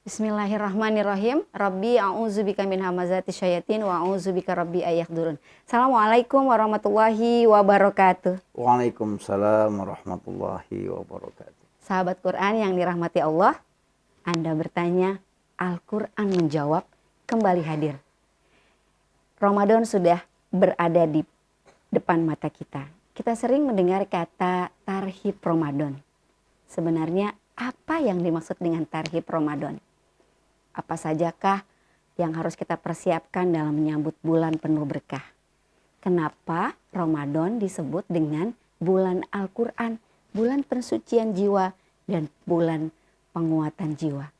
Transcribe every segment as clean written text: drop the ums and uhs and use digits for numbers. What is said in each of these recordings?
Bismillahirrahmanirrahim. Rabbi a'udzubika min hamazati syayatin wa a'udzubika rabbi ayahdurun. Assalamualaikum warahmatullahi wabarakatuh. Waalaikumsalam warahmatullahi wabarakatuh. Sahabat Quran yang dirahmati Allah, Anda bertanya, Al-Quran menjawab, kembali hadir. Ramadan sudah berada di depan mata kita. Kita sering mendengar kata tarhib Ramadan. Sebenarnya apa yang dimaksud dengan tarhib Ramadan? Apa sajakah yang harus kita persiapkan dalam menyambut bulan penuh berkah? Kenapa Ramadan disebut dengan bulan Al-Quran, bulan pensucian jiwa, dan bulan penguatan jiwa?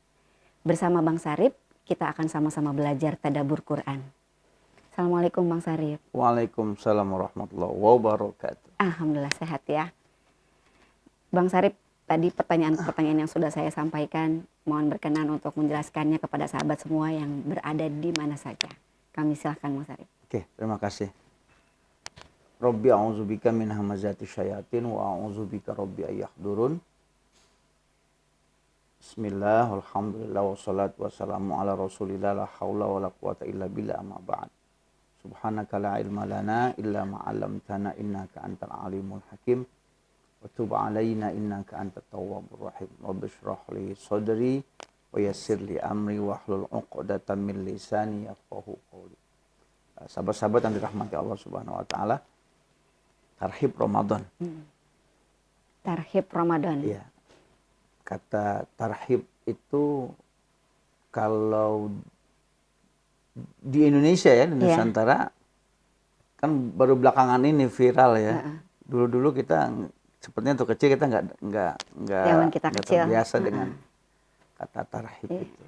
Bersama Bang Sarip, kita akan sama-sama belajar tadabbur Quran. Assalamualaikum Bang Sarip. Waalaikumsalam warahmatullahi wabarakatuh. Alhamdulillah sehat ya. Bang Sarip, tadi pertanyaan-pertanyaan yang sudah saya sampaikan, mohon berkenan untuk menjelaskannya kepada sahabat semua yang berada di mana saja. Kami silahkan Bang Sarip. Oke, terima kasih. Rabbi a'udzubika min hamazati syayatin wa a'udzubika rabbi ayahdurun. Bismillah, alhamdulillah, wassalatu wassalamu ala rasulillah, la hawla wa la quwata illa billah, amma ba'd. Subhanaka la ilma lana illa ma'allamtana innaka antal alimul hakim. Wa tub alaina innaka antat tawwabur rahim. Rabbi shrah li sadri wa yassir li amri wahlul 'uqdatam min lisani yafqahu qawli. Sahabat-sahabat yang dirahmati Allah Subhanahu wa taala, tarhib Ramadan. Tarhib Ramadan. Iya. Kata tarhib itu kalau di Indonesia ya, di Nusantara kan baru belakangan ini viral ya. Dulu-dulu kita sepertinya untuk kecil kita nggak terbiasa dengan kata tarhib itu.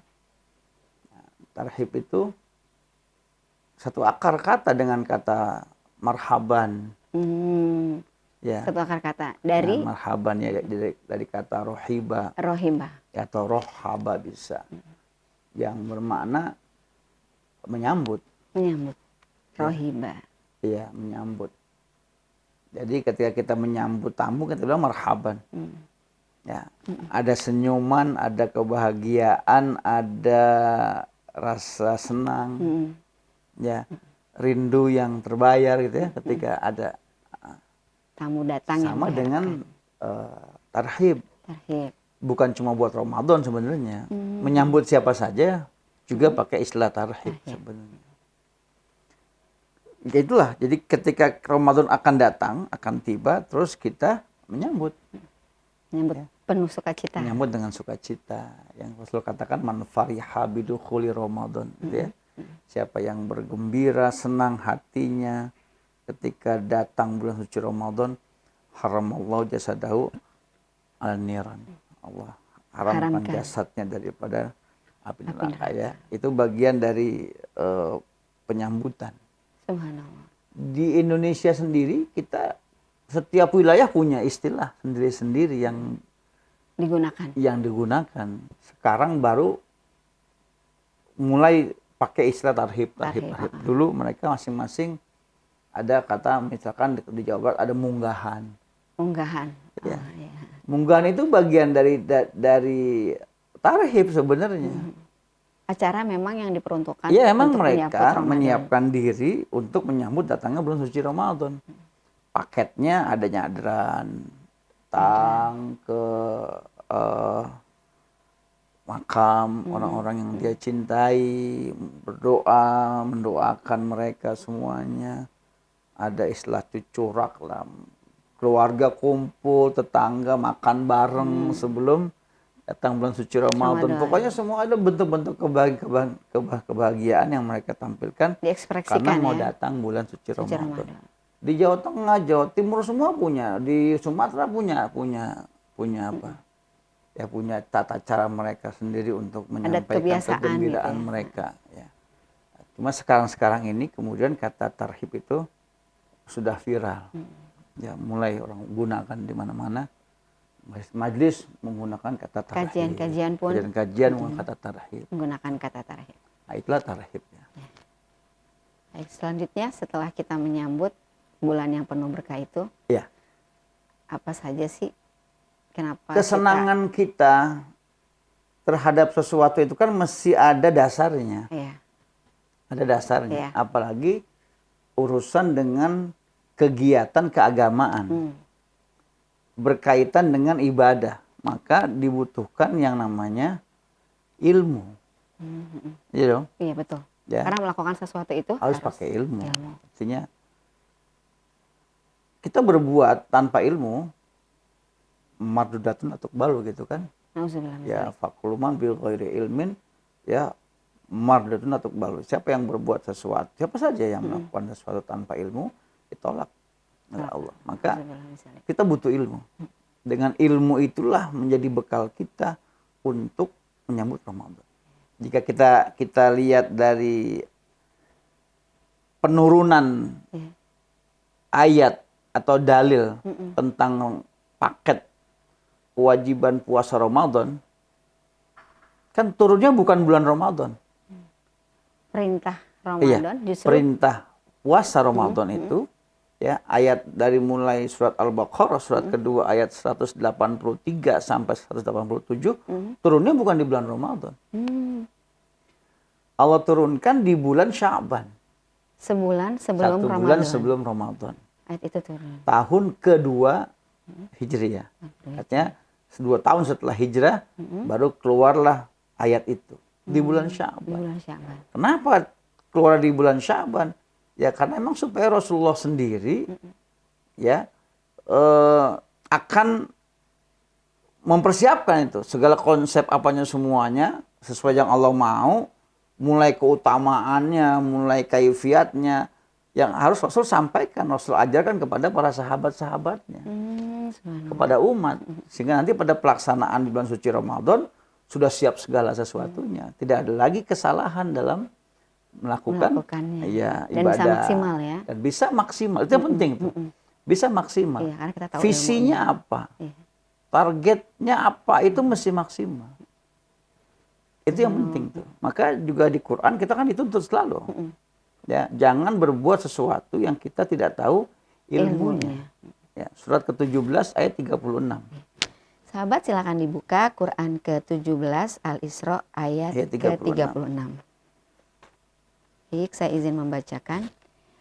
Nah, tarhib itu satu akar kata dengan kata marhaban. Ya. Satu akar kata dari marhaban ya, dari kata rohiba. Rohiba. Atau rohaba bisa. Yang bermakna menyambut. Menyambut. Rohiba. Iya, menyambut. Jadi ketika kita menyambut tamu kita bilang marhaban. Ya, ada senyuman, ada kebahagiaan, ada rasa senang. Ya, rindu yang terbayar gitu ya ketika ada tamu datang. Sama dengan tarhib. Tarhib. Bukan cuma buat Ramadan sebenarnya. Menyambut siapa saja juga pakai istilah tarhib sebenarnya. Itulah, jadi ketika Ramadan akan datang, akan tiba, terus kita menyambut. Menyambut penuh sukacita. Menyambut dengan sukacita. Yang Rasul katakan, man fariha bidukhuli Ramadan. Gitu ya. Siapa yang bergembira, senang hatinya ketika datang bulan suci Ramadan, haramallahu jasadahu al-niran. Allah haramkan jasadnya daripada api neraka ya. Itu bagian dari penyambutan. Subhanallah. Di Indonesia sendiri kita setiap wilayah punya istilah sendiri-sendiri yang digunakan. Sekarang baru mulai pakai istilah tarhib. Dulu mereka masing-masing ada kata, misalkan di Jawa Barat ada munggahan. Ya. Ya. Munggahan itu bagian dari tarhib sebenarnya. Acara memang yang diperuntukkan. Iya, emang mereka menyiapkan diri untuk menyambut datangnya bulan suci Ramadan. Paketnya ada nyadran, datang ke makam orang-orang yang dia cintai, berdoa, mendoakan mereka semuanya. Ada istilah cucurak lah, keluarga kumpul, tetangga makan bareng sebelum datang bulan suci Ramadan. Pokoknya semua ada bentuk-bentuk kebahagiaan yang mereka tampilkan karena mau datang bulan suci Ramadan. Di Jawa Tengah, Jawa Timur semua punya, di Sumatera punya apa? Ya punya tata cara mereka sendiri untuk menyampaikan kegembiraan gitu mereka. Ya. Cuma sekarang ini kemudian kata tarhib itu sudah viral. Ya, mulai orang gunakan di mana-mana. Majlis menggunakan kata tarhib. Kajian pun. Kajian menggunakan kata tarhib. Menggunakan kata tarhib. Nah, itulah tarhibnya. Baik, selanjutnya setelah kita menyambut bulan yang penuh berkah itu, apa saja sih? Kenapa kesenangan kita terhadap sesuatu itu kan mesti ada dasarnya. Iya. Ada dasarnya. Iya. Apalagi urusan dengan kegiatan keagamaan. Berkaitan dengan ibadah. Maka dibutuhkan yang namanya ilmu. Iya dong? Iya betul. Ya. Karena melakukan sesuatu itu Harus pakai ilmu. ilmu. Artinya kita berbuat tanpa ilmu, mardudatun atau balu gitu kan. Nauzubillah min Ya dzalik. fakuluman bil ghairi ilmin, ya mardudatun atau balu. Siapa yang berbuat sesuatu, siapa saja yang melakukan sesuatu tanpa ilmu, ditolak oleh Allah. Maka Nauzubillah min dzalik. kita butuh ilmu. Dengan ilmu itulah menjadi bekal kita untuk menyambut Ramadan. Jika kita lihat dari penurunan Iya. ayat atau dalil tentang paket kewajiban puasa Ramadan, kan turunnya bukan bulan Ramadan. Perintah Iya, Ramadan justru perintah puasa Ramadan itu ya ayat dari mulai surat Al-Baqarah surat kedua ayat 183 sampai 187 turunnya bukan di bulan Ramadan. Allah turunkan di bulan Sya'ban. sebulan sebelum Satu Ramadan. bulan sebelum Ramadan. Ayat itu turun. Tahun kedua Hijriah. Artinya 2 tahun setelah hijrah baru keluarlah ayat itu di bulan Di Sya'ban. bulan Sya'ban. Kenapa keluar di bulan Sya'ban? Ya karena memang supaya Rasulullah sendiri ya akan mempersiapkan itu segala konsep apanya semuanya sesuai yang Allah mau, mulai keutamaannya, mulai kaifiatnya yang harus Rasul sampaikan, Rasul ajarkan kepada para sahabat-sahabatnya, Subhanallah. kepada umat, sehingga nanti pada pelaksanaan di bulan suci Ramadan sudah siap segala sesuatunya, tidak ada lagi kesalahan dalam Melakukannya. ya, Dan bisa ibadah maksimal ya. dan bisa maksimal, itu yang penting tuh, bisa maksimal. Iya, karena kita tahu Visinya ilmunya. apa, Iya. targetnya apa, itu mesti maksimal. Itu yang penting tuh. Maka juga di Quran kita kan dituntut selalu. Ya, jangan berbuat sesuatu yang kita tidak tahu ilmunya. Ya, surat ke-17 ayat 36. Sahabat silakan dibuka Quran ke-17 Al-Isra ayat Ayat 36. ke-36. Baik, saya izin membacakan.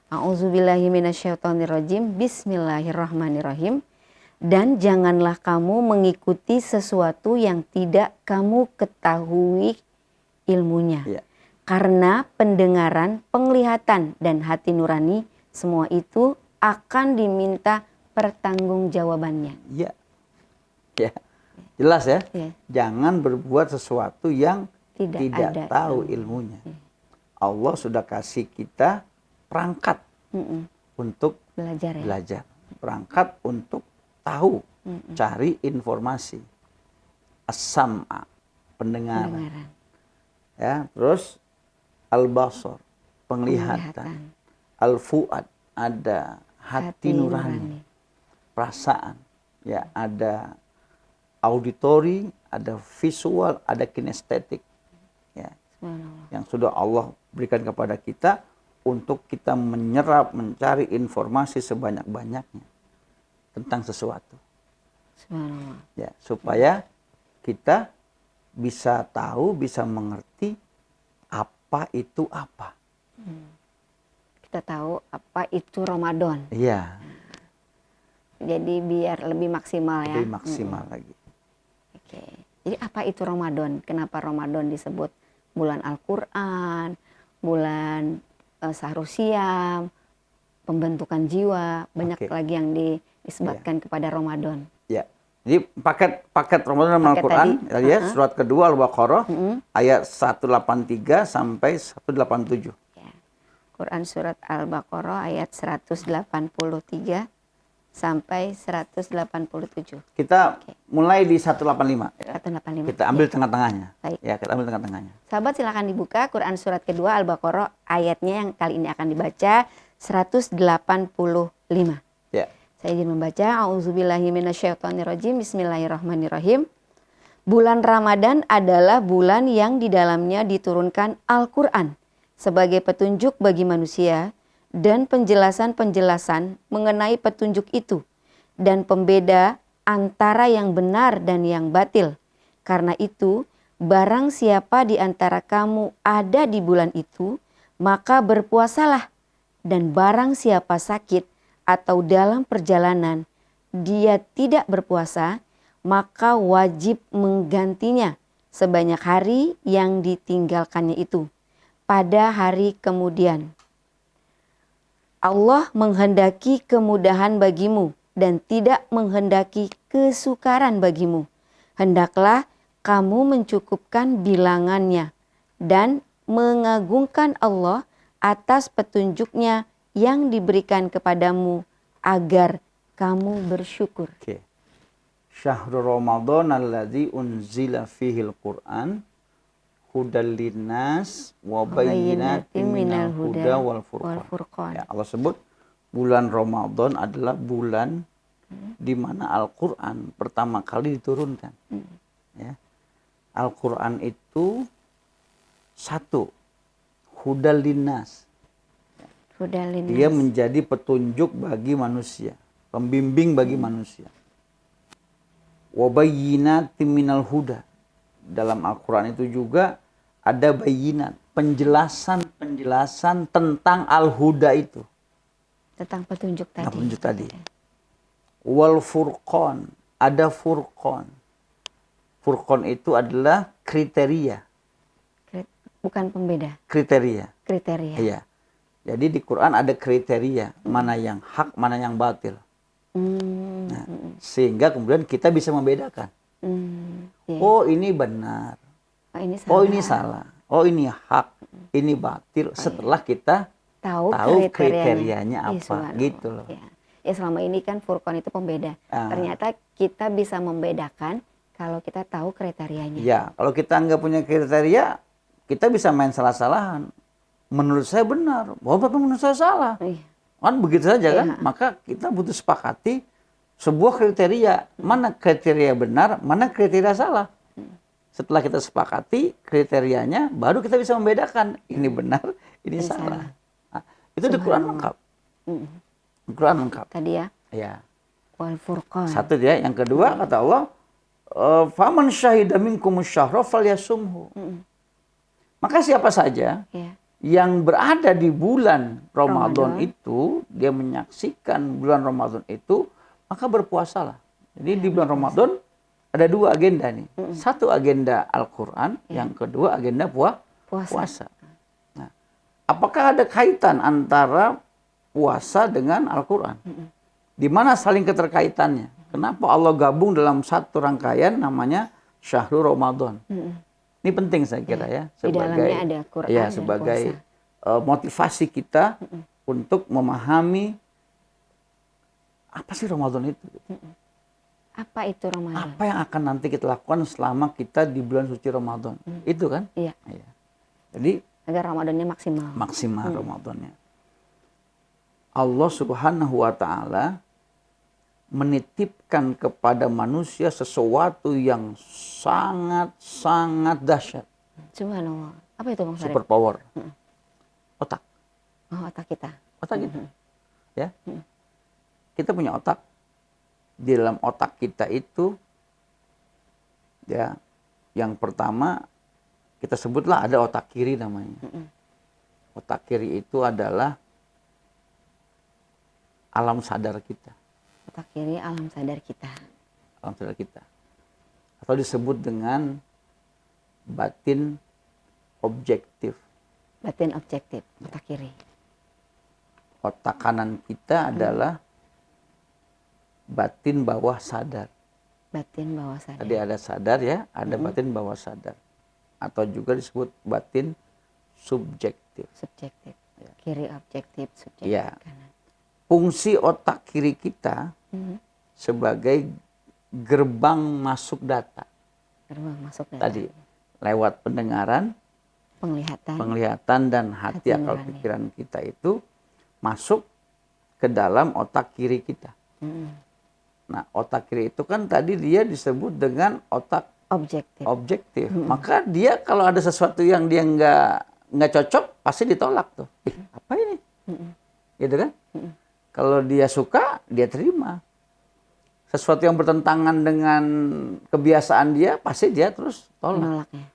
A'udzubillahi minasyaitonirrajim. Bismillahirrahmanirrahim. Dan janganlah kamu mengikuti sesuatu yang tidak kamu ketahui ilmunya. Ya. Karena pendengaran, penglihatan, dan hati nurani, semua itu akan diminta pertanggungjawabannya. Ya. Ya. Jelas ya? Ya. Jangan berbuat sesuatu yang Tidak tidak ada tahu ilmunya. Allah sudah kasih kita perangkat untuk Belajar ya. belajar. Perangkat untuk tahu, cari informasi. As-sam'a, pendengaran. Pendengaran. Ya, terus al-basar, penglihatan. Al-fuad, ada hati nurani, perasaan. Ya, ada auditori, ada visual, ada kinestetik. Ya, Subhanallah. yang sudah Allah berikan kepada kita untuk kita menyerap, mencari informasi sebanyak-banyaknya tentang sesuatu. Subhanallah. Ya, supaya kita bisa tahu, bisa mengerti apa itu apa. Kita tahu apa itu Ramadan. Iya, Jadi biar lebih maksimal ya. lebih maksimal lagi. Oke. Jadi apa itu Ramadan? Kenapa Ramadan disebut bulan Al-Quran, bulan Syahrul Siam, pembentukan jiwa, banyak Oke. lagi yang disebutkan kepada Ramadan. Ya. Jadi paket Ramadan dalam Paket Al-Quran tadi, ya, surat kedua Al-Baqarah ayat 183 sampai 187. Ya. Quran surat Al-Baqarah ayat 183 sampai 187. Kita mulai di 185. 185. Kita ambil tengah-tengahnya. Baik. Ya, kita ambil tengah-tengahnya. Sahabat silakan dibuka Quran surat kedua Al-Baqarah ayatnya yang kali ini akan dibaca 185. Ya. Saya izin membaca. A'udzubillahi minasyaitonirrajim. Bismillahirrahmanirrahim. Bulan Ramadan adalah bulan yang di dalamnya diturunkan Al-Quran sebagai petunjuk bagi manusia dan penjelasan-penjelasan mengenai petunjuk itu dan pembeda antara yang benar dan yang batil. Karena itu, barang siapa di antara kamu ada di bulan itu, maka berpuasalah. Dan barang siapa sakit atau dalam perjalanan dia tidak berpuasa, maka wajib menggantinya sebanyak hari yang ditinggalkannya itu pada hari kemudian. Allah menghendaki kemudahan bagimu dan tidak menghendaki kesukaran bagimu. Hendaklah kamu mencukupkan bilangannya dan mengagungkan Allah atas petunjuknya yang diberikan kepadamu agar kamu bersyukur. Oke. Syahrul Ramadan alladzi unzila fihil Qur'an hudal linnas wa bayyinatin minal huda wal furqan. Ya, Allah sebut bulan Ramadan adalah bulan di mana Al-Qur'an pertama kali diturunkan. Ya. Al-Qur'an itu satu, hudal linnas. Dia menjadi petunjuk bagi manusia, pembimbing bagi manusia. Wa bayyinatin minal huda. Dalam Al-Quran itu juga ada bayinat, penjelasan tentang al-huda itu. Tentang petunjuk tadi. Tentang petunjuk tadi. Wal furqan, ada furqan. Furqan itu adalah kriteria. Bukan pembeda. Kriteria. Kriteria. Iya. Jadi di Quran ada kriteria, mana yang hak, mana yang batil. Nah, sehingga kemudian kita bisa membedakan. Yeah. Oh ini benar, oh ini salah, oh ini hak, ini batil. Setelah kita tahu kriterianya apa, gitu loh. Ya selama ini kan Furqan itu pembeda. Ternyata kita bisa membedakan kalau kita tahu kriterianya. Ya, kalau kita nggak punya kriteria, kita bisa main salah-salahan. Menurut saya benar, tapi menurut saya salah. Kan begitu saja kan? Maka kita butuh sepakati sebuah kriteria, mana kriteria benar, mana kriteria salah. Setelah kita sepakati kriterianya, baru kita bisa membedakan ini benar, ini salah. Nah, itu di Quran lengkap. Quran lengkap. Tadi ya. Ya. Wal Furqan. Satu dia, yang kedua kata Allah, faman syahida minkumus syahra falyasumhu. Maka siapa saja yang berada di bulan Ramadan itu, dia menyaksikan bulan Ramadan itu, maka berpuasalah. Jadi di bulan Ramadan ada dua agenda nih. Satu agenda Al-Quran, yang kedua agenda puasa. Nah, apakah ada kaitan antara puasa dengan Al-Quran? Di mana saling keterkaitannya? Kenapa Allah gabung dalam satu rangkaian namanya Syahrul Ramadan? Ini penting saya kira ya. Sebagai, ada Quran dan sebagai motivasi kita untuk memahami apa sih Ramadan itu. Apa itu Ramadan? Apa yang akan nanti kita lakukan selama kita di bulan suci Ramadan. Itu kan? Iya. Jadi agar Ramadannya maksimal. Maksimal Ramadannya. Allah Subhanahu wa taala menitipkan kepada manusia sesuatu yang sangat dahsyat. Subhanallah. Apa itu Bang Syarif? Super power. Otak. Oh, otak kita. Otak kita. Ya. Kita punya otak. Di dalam otak kita itu ya, yang pertama kita sebutlah ada otak kiri namanya. Otak kiri itu adalah alam sadar kita. Otak kiri alam sadar kita. Alam sadar kita. Atau disebut dengan batin objektif. Batin objektif, otak kiri. Otak kanan kita adalah batin bawah sadar. Batin bawah sadar. Tadi ada sadar ya, ada batin bawah sadar. Atau juga disebut batin subjektif. Subjektif. Ya. Kiri objektif, subjektif kanan. Fungsi otak kiri kita sebagai gerbang masuk data. Gerbang masuk data. Tadi lewat pendengaran, penglihatan dan hati akal pikiran kita itu masuk ke dalam otak kiri kita. Nah, otak kiri itu kan tadi dia disebut dengan otak objektif. Maka dia kalau ada sesuatu yang dia nggak cocok pasti ditolak tuh. Apa ini? Gitu kan? Kalau dia suka dia terima. sesuatu yang bertentangan dengan kebiasaan dia, pasti dia terus tolak Menolaknya.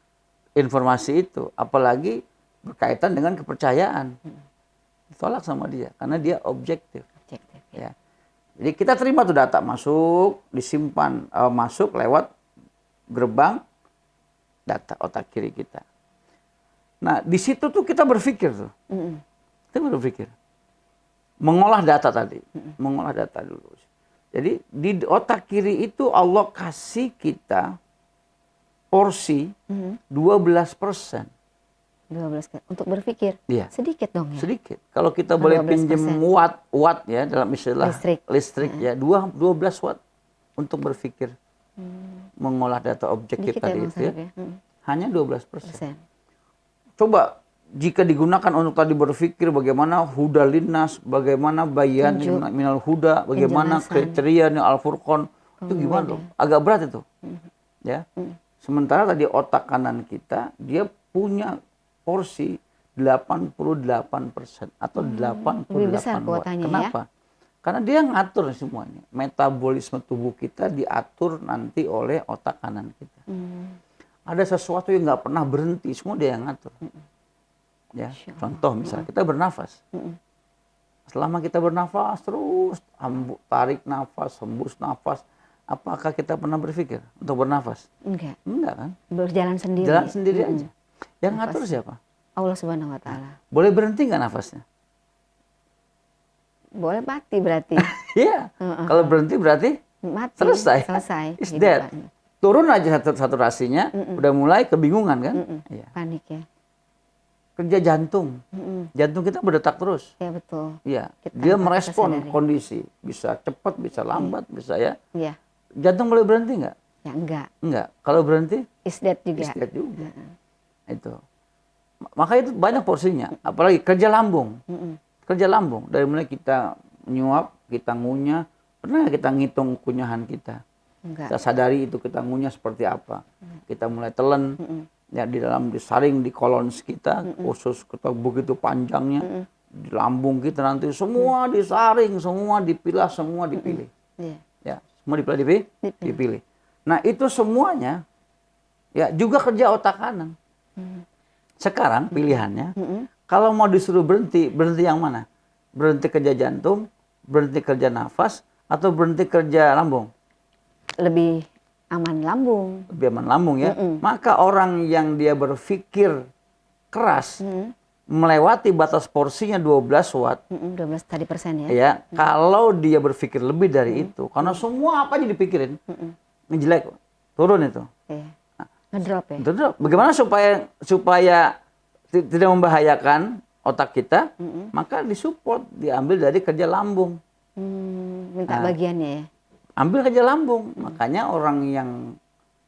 informasi itu. Apalagi berkaitan dengan kepercayaan. Ditolak sama dia, karena dia objektif. Objektif. Ya. Jadi kita terima tuh data masuk, disimpan, masuk lewat gerbang data otak kiri kita. Nah, di situ tuh kita berpikir tuh. Kita berpikir. Mengolah data tadi. Mengolah data dulu. Jadi di otak kiri itu Allah kasih kita porsi 12%. 12 untuk berpikir. Iya. Sedikit dong ya. Sedikit. Kalau kita boleh 12%. pinjam watt ya dalam istilah listrik ya 12 watt untuk berpikir. Mengolah data objektif Sedikit tadi ya, itu ya. Hanya 12%. Coba jika digunakan untuk tadi berpikir bagaimana huda linnas, bagaimana bayan minal huda, bagaimana kriteria Al-Furqan, itu gimana tuh? Agak berat itu. Ya. Sementara tadi otak kanan kita dia punya porsi 88% atau 88 lebih besar watt. kuotanya. Kenapa? Ya? Karena dia ngatur semuanya. Metabolisme tubuh kita diatur nanti oleh otak kanan kita. Ada sesuatu yang nggak pernah berhenti, semua dia yang ngatur. Ya, contoh misalnya kita bernafas. Selama kita bernafas terus tarik nafas, hembus nafas, apakah kita pernah berpikir untuk bernafas? Enggak. Enggak kan? Berjalan sendiri. Jalan sendiri aja. Yang ngatur siapa? Allah Subhanahu wa taala. Boleh berhenti nggak nafasnya? Boleh mati berarti. Iya. Kalau berhenti berarti Mati. selesai. Selesai. It's dead. Turun aja saturasinya, udah mulai kebingungan kan? Iya. Panik ya. Kerja jantung. Jantung kita berdetak terus. Ya betul. Iya. Kita Dia tanpa merespon sadari. kondisi. Bisa cepat, bisa lambat, bisa ya. Iya. Jantung boleh berhenti nggak? Ya enggak. Enggak. Kalau berhenti, Is dead juga. is dead juga. Itu. Maka itu banyak porsinya. Apalagi kerja lambung. Kerja lambung. Dari mulai kita nyuap, kita ngunyah. Pernah nggak kita ngitung kunyahan kita? Enggak. Kita sadari itu kita ngunyah seperti apa. Kita mulai telan. Ya, di dalam disaring di kolon kita, usus kita begitu panjangnya, di lambung kita nanti semua disaring, semua dipilah, semua dipilih. Iya. Ya, semua dipilih. Nah, itu semuanya ya juga kerja otak kanan. Sekarang pilihannya, kalau mau disuruh berhenti, berhenti yang mana? Berhenti kerja jantung, berhenti kerja nafas, atau berhenti kerja lambung? Lebih aman lambung. Lebih aman lambung ya. Maka orang yang dia berpikir keras, melewati batas porsinya 12 watt. 12 tadi persen ya. Ya, kalau dia berpikir lebih dari itu, karena semua apa aja dipikirin, ngejelek, turun itu. Iya. Ngedrop ya. Drop. Bagaimana supaya tidak membahayakan otak kita? Maka disupport, diambil dari kerja lambung. Minta bagiannya ya. Ambil kerja lambung. Makanya orang yang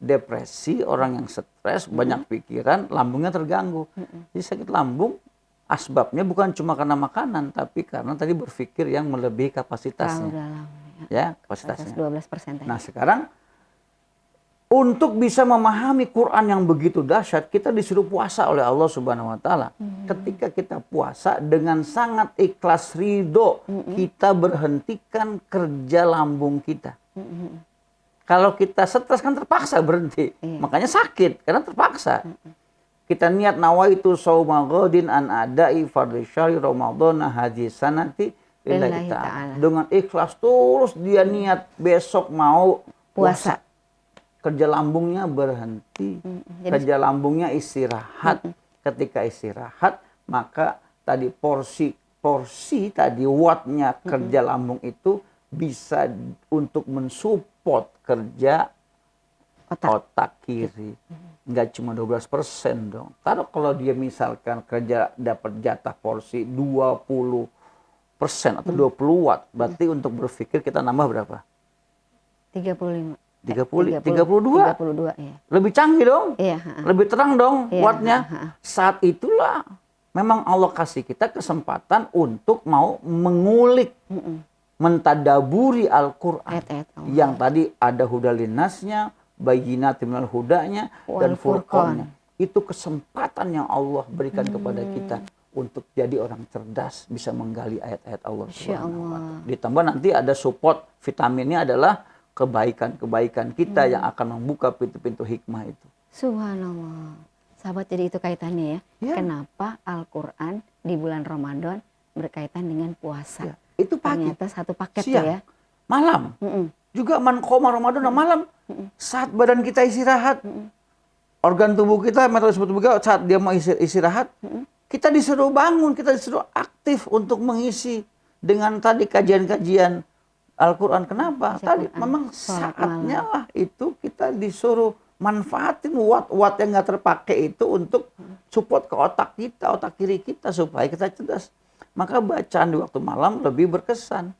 depresi, orang yang stres, banyak pikiran, lambungnya terganggu. Jadi sakit lambung, asbabnya bukan cuma karena makanan, tapi karena tadi berpikir yang melebihi kapasitasnya. Terlalu dalam. Ya, kapasitasnya. 12% tadi. Nah sekarang, untuk bisa memahami Quran yang begitu dahsyat, kita disuruh puasa oleh Allah Subhanahu wa taala. Ketika kita puasa dengan sangat ikhlas ridho, kita berhentikan kerja lambung kita. Kalau kita stres kan terpaksa berhenti. Makanya sakit karena terpaksa. Kita niat nawaitu shauma ghadin an adai fardhi syahri ramadhana hadhihi sanati lillahi ta'ala. Dengan ikhlas terus dia niat besok mau puasa. Kerja lambungnya berhenti, kerja lambungnya istirahat. Ketika istirahat, maka tadi porsi tadi wattnya kerja lambung itu bisa untuk mensupport kerja otak kiri. Enggak cuma 12% dong. Kalau dia misalkan kerja dapat jatah porsi 20% atau 20 watt, berarti untuk berpikir kita nambah berapa? 35. 32. 32 ya. Lebih canggih dong. Iya, Lebih terang dong iya, wattnya. Saat itulah memang Allah kasih kita kesempatan untuk mau mengulik, mentadaburi Al-Quran. Ayat-ayat Allah. Yang tadi ada hudalinasnya, bayyinatin minal hudanya, dan furqannya. Itu kesempatan yang Allah berikan kepada kita untuk jadi orang cerdas, bisa menggali ayat-ayat Allah. Insya Allah. Ditambah nanti ada support vitaminnya adalah kebaikan-kebaikan kita yang akan membuka pintu-pintu hikmah itu. Subhanallah. Sahabat, jadi itu kaitannya ya. Ya. Kenapa Al-Quran di bulan Ramadan berkaitan dengan puasa? Ya. Itu pagi, Ternyata satu paket tuh siang, ya. malam. Juga man qoma Ramadan malam. Saat badan kita istirahat, organ tubuh kita, metabolisme tubuh kita saat dia mau istirahat, kita disuruh bangun, kita disuruh aktif untuk mengisi dengan tadi kajian-kajian Al-Quran. Kenapa? Baca Tadi Quran, memang sholat saatnya lah itu kita disuruh manfaatin watt-watt yang nggak terpakai itu untuk support ke otak kita, otak kiri kita supaya kita cerdas. Maka bacaan di waktu malam lebih berkesan.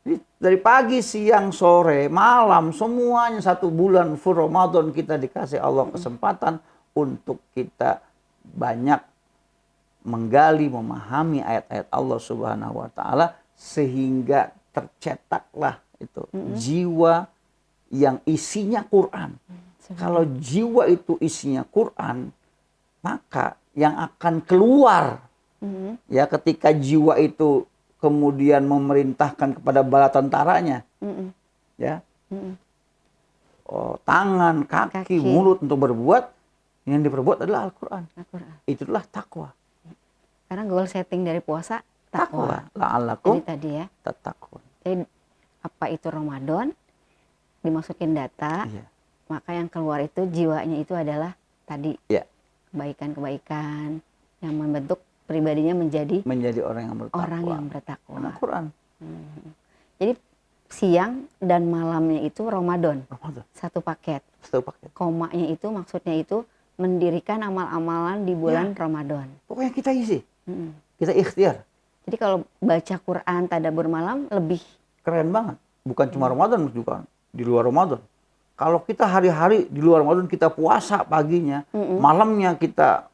Jadi dari pagi, siang, sore, malam, semuanya 1 bulan full Ramadan kita dikasih Allah kesempatan untuk kita banyak menggali, memahami ayat-ayat Allah Subhanahu wa taala sehingga tercetaklah itu jiwa yang isinya Quran. Kalau jiwa itu isinya Quran, maka yang akan keluar ya ketika jiwa itu kemudian memerintahkan kepada bala tentaranya, ya, tangan, kaki, mulut untuk berbuat, yang diperbuat adalah Al-Quran. Itulah takwa. Karena goal setting dari puasa takwa. La'allakum Jadi tadi ya. tattaqun. Jadi apa itu Ramadan? Dimasukin data, maka yang keluar itu jiwanya itu adalah tadi kebaikan-kebaikan yang membentuk pribadinya menjadi orang yang bertakwa. Orang yang bertakwa. Al-Quran. Jadi siang dan malamnya itu Ramadan. Satu paket. Komanya itu maksudnya itu mendirikan amal-amalan di bulan Ramadan. Pokoknya kita isi. Kita ikhtiar. Jadi kalau baca Quran tadabbur malam lebih keren banget. Bukan cuma Ramadan juga di luar Ramadan. Kalau kita hari-hari di luar Ramadan kita puasa paginya, malamnya kita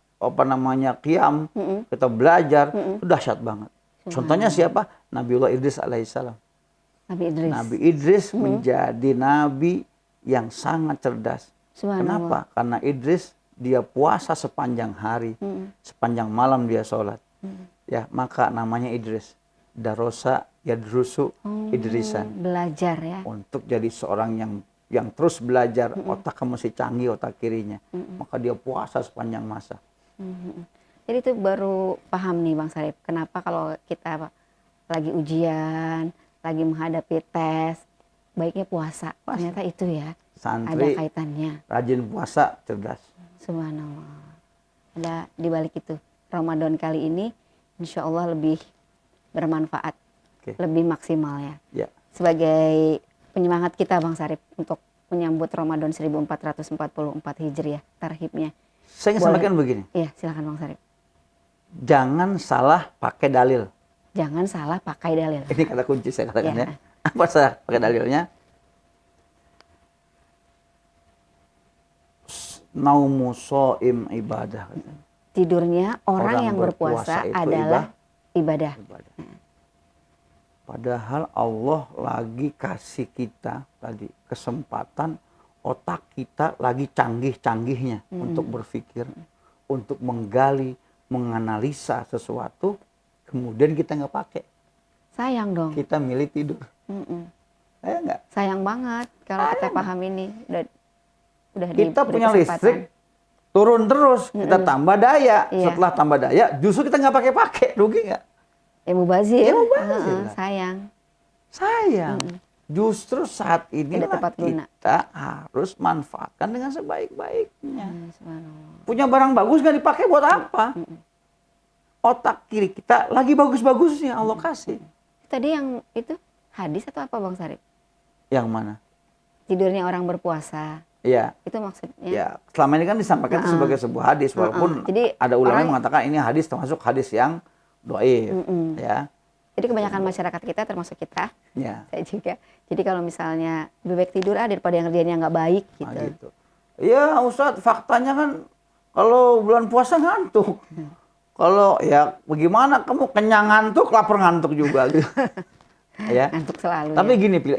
qiyam, kita belajar, itu dahsyat banget. Contohnya siapa? Nabiullah Idris alaihissalam. Nabi Idris menjadi nabi yang sangat cerdas. Kenapa? Karena Idris dia puasa sepanjang hari, sepanjang malam dia sholat. Ya, maka namanya Idris. Darosa yadrusu idrisan. Belajar ya. Untuk jadi seorang yang terus belajar, otaknya masih canggih, otak kirinya. Maka dia puasa sepanjang masa. Jadi itu baru paham nih Bang Syarif, kenapa kalau kita lagi ujian, lagi menghadapi tes, baiknya puasa. Ternyata itu ya, santri ada kaitannya. Rajin puasa, cerdas. Subhanallah. Ada di balik itu. Ramadan kali ini insya Allah lebih bermanfaat, lebih maksimal ya. Sebagai penyemangat kita Bang Syarif untuk menyambut Ramadan 1444 Hijriah, tarhibnya. Saya ingin sampaikan begini. Iya, silakan Bang Syarif. Jangan salah pakai dalil. Jangan salah pakai dalil. Ini kata kunci saya katakan ya. Apa salah pakai dalilnya? Naumu shaim ibadah. Tidurnya orang yang berpuasa adalah ibadah. Padahal Allah lagi kasih kita tadi kesempatan, otak kita lagi canggih-canggihnya untuk berpikir, untuk menggali, menganalisa sesuatu, kemudian kita nggak pakai. Sayang dong. Kita milih tidur. Sayang nggak? Sayang banget kalau kita paham ini. Udah kita punya listrik, turun terus, kita tambah daya. Setelah tambah daya, justru kita nggak pakai-pakai, rugi nggak? Mubazir. Sayang. Justru saat ini kita harus manfaatkan dengan sebaik-baiknya. Punya barang bagus nggak dipakai buat apa? Otak kiri kita lagi bagus-bagusnya Allah kasih. Tadi yang itu hadis atau apa Bang Syarif? Yang mana? Tidurnya orang berpuasa. Iya. Itu maksudnya. Ya, selama ini kan disampaikan itu sebagai sebuah hadis, walaupun jadi, ada ulama yang mengatakan ini hadis termasuk hadis yang dhaif, ya. Jadi kebanyakan masyarakat kita termasuk kita, saya juga. Jadi kalau misalnya lebih baik tidur daripada yang kerjanya nggak baik gitu. Iya Ustadz, faktanya kan kalau bulan puasa ngantuk. Kalau ya bagaimana kamu kenyang ngantuk, lapar ngantuk juga gitu. Ya. Ngantuk selalu. Tapi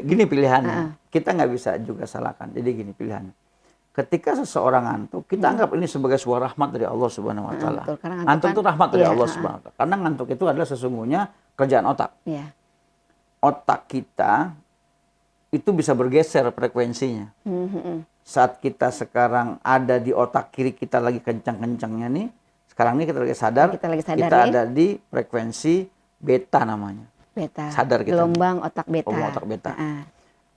gini pilihannya. Kita nggak bisa juga salahkan. Jadi gini pilihannya. Ketika seseorang ngantuk, kita anggap ini sebagai sebuah rahmat dari Allah Subhanahu wa taala. Ngantuk itu rahmat dari Allah Subhanahu wa taala. Karena ngantuk itu adalah sesungguhnya kerjaan otak. Otak kita itu bisa bergeser frekuensinya. Saat kita sekarang ada di otak kiri kita lagi kencang-kencangnya nih, sekarang ini kita lagi sadar, kita ada di frekuensi beta namanya. Beta. Sadar kita. Gelombang otak beta. Gelombang otak beta.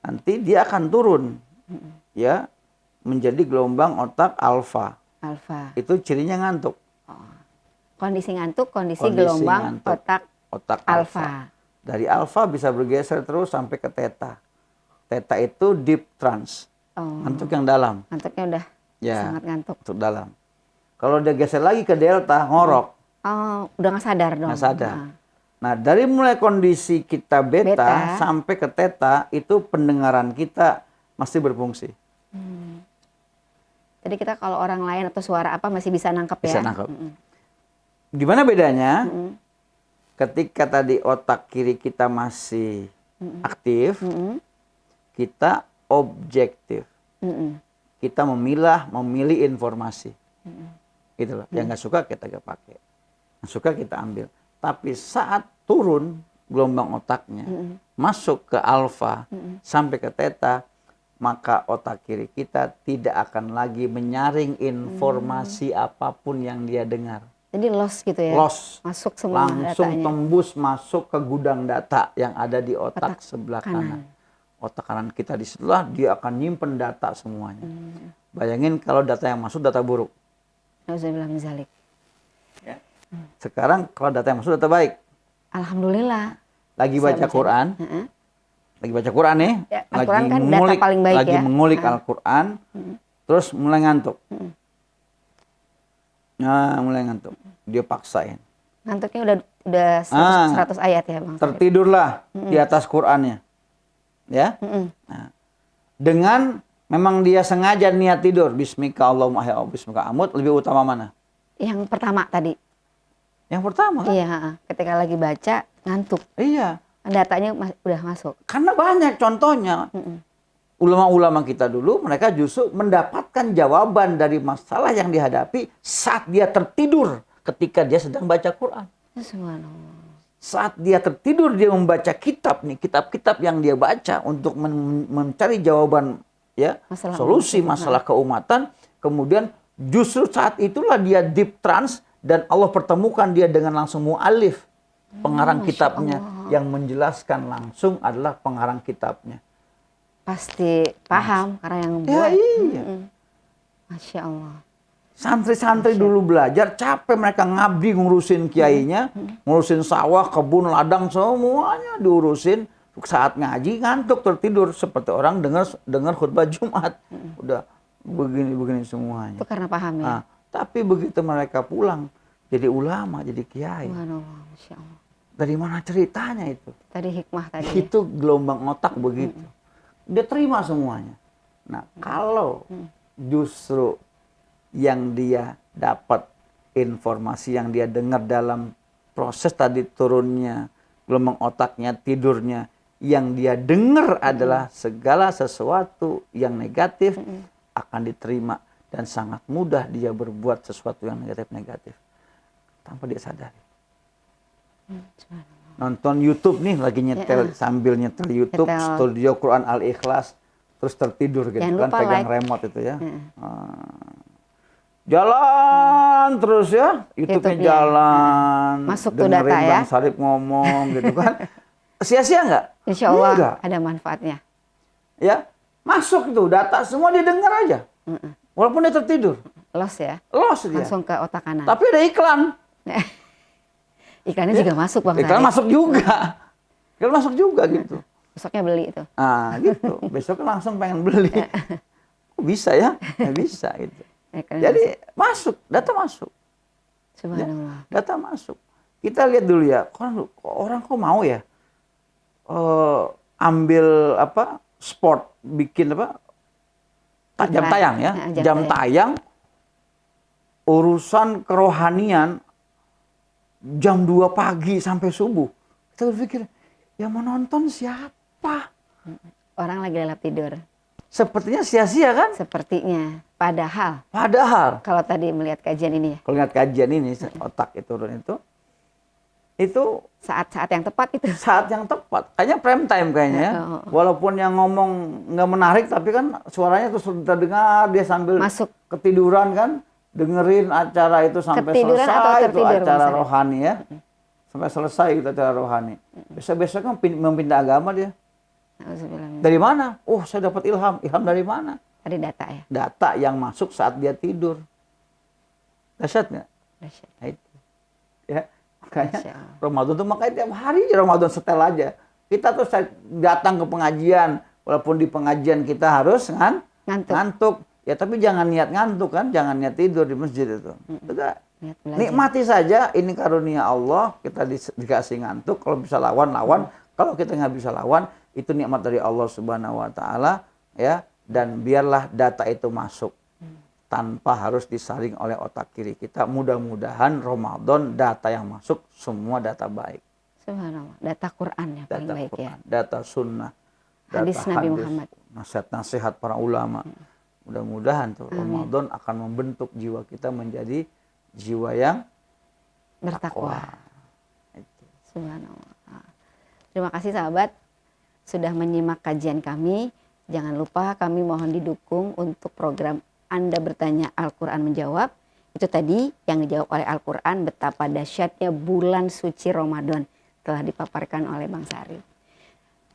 Nanti dia akan turun, ya, menjadi gelombang otak alfa. Alfa. Itu cirinya ngantuk. Kondisi ngantuk, kondisi gelombang ngantuk. Otak alfa. Dari alfa bisa bergeser terus sampai ke theta. Theta itu deep trance. Ngantuk yang dalam. Ngantuknya udah sangat ngantuk. Ngantuk dalam. Kalau dia geser lagi ke delta, ngorok. Udah nggak sadar dong. Nggak sadar. Nah, dari mulai kondisi kita beta sampai ke theta, itu pendengaran kita masih berfungsi. Jadi kita kalau orang lain atau suara apa masih bisa nangkep ya? Bisa nangkep. Di mana bedanya? Ketika tadi otak kiri kita masih aktif, kita objektif. Kita memilih informasi. Gitu loh. Yang nggak suka kita nggak pakai. Yang suka kita ambil. Tapi saat turun gelombang otaknya, masuk ke alfa sampai ke theta, maka otak kiri kita tidak akan lagi menyaring informasi apapun yang dia dengar. Jadi loss gitu ya? Loss. Masuk semua langsung datanya. tembus masuk ke gudang data yang ada di otak sebelah kanan. Otak kanan kita di sebelah, dia akan nyimpen data semuanya. Bayangin kalau data yang masuk data buruk. Nauzubillah min dzalik. Ya. Sekarang kalau data yang masuk data baik. Alhamdulillah. Lagi baca Quran. Lagi baca Quran nih. Ya, Al-Quran kan data paling baik lagi mengulik Al-Quran. Terus mulai ngantuk. Nah, mulai ngantuk. Dia paksain. Ngantuknya udah 100 ayat ya Bang. Tertidurlah di atas Qurannya. Ya. Nah, dengan memang dia sengaja niat tidur. Bismika Allahumma ahya bismika amut. Lebih utama mana? Yang pertama tadi. Yang pertama kan? Iya, ketika lagi baca ngantuk. Iya. Datanya udah masuk. Karena banyak contohnya. Ulama-ulama kita dulu, mereka justru mendapatkan jawaban dari masalah yang dihadapi saat dia tertidur ketika dia sedang baca Quran. Subhanallah. Saat dia tertidur, dia membaca kitab nih, kitab-kitab yang dia baca untuk mencari jawaban, ya, solusi masalah keumatan. Kemudian justru saat itulah dia deep trance dan Allah pertemukan dia dengan langsung mu'alif. Pengarang kitabnya yang menjelaskan langsung adalah pengarang kitabnya. Pasti paham karena yang buat. Ya, iya. Masya Allah. Santri-santri dulu belajar, capek mereka ngabdi ngurusin kiainya, ngurusin sawah, kebun, ladang, semuanya diurusin. Saat ngaji ngantuk tertidur seperti orang dengar khutbah Jumat. Udah begini semuanya. Itu karena paham ya. Nah, tapi begitu mereka pulang jadi ulama, jadi kiai. Masya Allah. Dari mana ceritanya itu? Tadi hikmah tadi. Itu gelombang otak begitu. Dia terima semuanya. Nah, kalau justru yang dia dapat informasi yang dia dengar dalam proses tadi turunnya gelombang otaknya, tidurnya, yang dia dengar adalah segala sesuatu yang negatif akan diterima dan sangat mudah dia berbuat sesuatu yang negatif-negatif tanpa dia sadari. Nonton YouTube nih lagi nyetel sambil nyetel YouTube Studio Quran Al-Ikhlas terus tertidur gitu. Jangan kan pegang remote itu ya. Jalan terus ya, YouTube-nya jalan. Masuk tuh data ya. Bang Sarip ngomong gitu kan. Sia-sia nggak? Insya Allah enggak. Ada manfaatnya. Ya, masuk itu data semua dia dengar aja. Walaupun dia tertidur. Loss ya? Loss dia. Langsung ke otak kanan. Tapi ada iklan. Iklannya juga masuk Bang. Iklan masuk juga. Iklan masuk juga gitu. Besoknya beli itu. Ah gitu. Besoknya langsung pengen beli. Kok bisa ya? Ya bisa gitu. Jadi masuk, data masuk. Subhanallah. Ya, data masuk. Kita lihat dulu ya, orang kok mau ya ambil apa sport, bikin apa jam tayang ya, jam tayang urusan kerohanian jam 2 pagi sampai subuh. Kita berpikir, yang menonton siapa? Orang lagi lelap tidur. Sepertinya sia-sia kan? Sepertinya. Padahal. Padahal. Kalau tadi melihat kajian ini ya. Kalau lihat kajian ini, otak itu turun itu. Itu Saat-saat yang tepat itu. saat yang tepat. Kayaknya prime time kayaknya ya. Walaupun yang ngomong nggak menarik, tapi kan suaranya tuh sudah terdengar, dia sambil Masuk. ketiduran kan, dengerin acara itu sampai Ketiduran atau selesai itu tertidur, acara Bang Sarip? rohani ya. Sampai selesai itu acara rohani. Besok-besok kan memindah agama dia. Auzubillah. Dari mana? Oh, saya dapat ilham. Ilham dari mana? Dari data ya. Data yang masuk saat dia tidur. Dahsyat nggak? Dahsyat. Nah, itu. Ya, makanya Masya Allah. Ramadan tuh makanya tiap hari aja Ramadan setel aja. Kita tuh datang ke pengajian, walaupun di pengajian kita harus ngantuk. Ya tapi jangan niat ngantuk kan, jangan niat tidur di masjid itu. Udah. Niat belajar. Nikmati saja, ini karunia Allah, kita dikasih ngantuk, kalau bisa lawan. Kalau kita nggak bisa lawan, itu nikmat dari Allah Subhanahu wa taala ya, dan biarlah data itu masuk tanpa harus disaring oleh otak kiri kita. Mudah-mudahan Ramadan data yang masuk semua data baik. Subhanallah. Data Quran yang paling Data baik Quran, ya. data sunnah, Hadis Nabi Muhammad. nasihat-nasihat para ulama. Mudah-mudahan tuh Ramadan akan membentuk jiwa kita menjadi jiwa yang Bertakwa. Itu. Subhanallah. Terima kasih sahabat sudah menyimak kajian kami. Jangan lupa kami mohon didukung untuk program Anda Bertanya Al-Quran Menjawab. Itu tadi yang dijawab oleh Al-Quran, betapa dahsyatnya bulan suci Ramadan telah dipaparkan oleh Bang Sarip.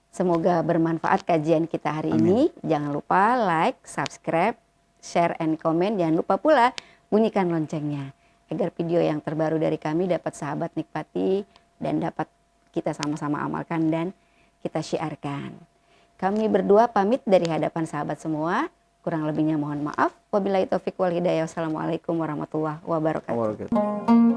Semoga bermanfaat kajian kita hari ini. Jangan lupa like, subscribe, share, and comment. Jangan lupa pula bunyikan loncengnya agar video yang terbaru dari kami dapat sahabat nikmati dan dapat kita sama-sama amalkan dan kita syiarkan. Kami berdua pamit dari hadapan sahabat semua. Kurang lebihnya mohon maaf. Wabillahi taufiq wal hidayah. Wassalamualaikum warahmatullahi wabarakatuh.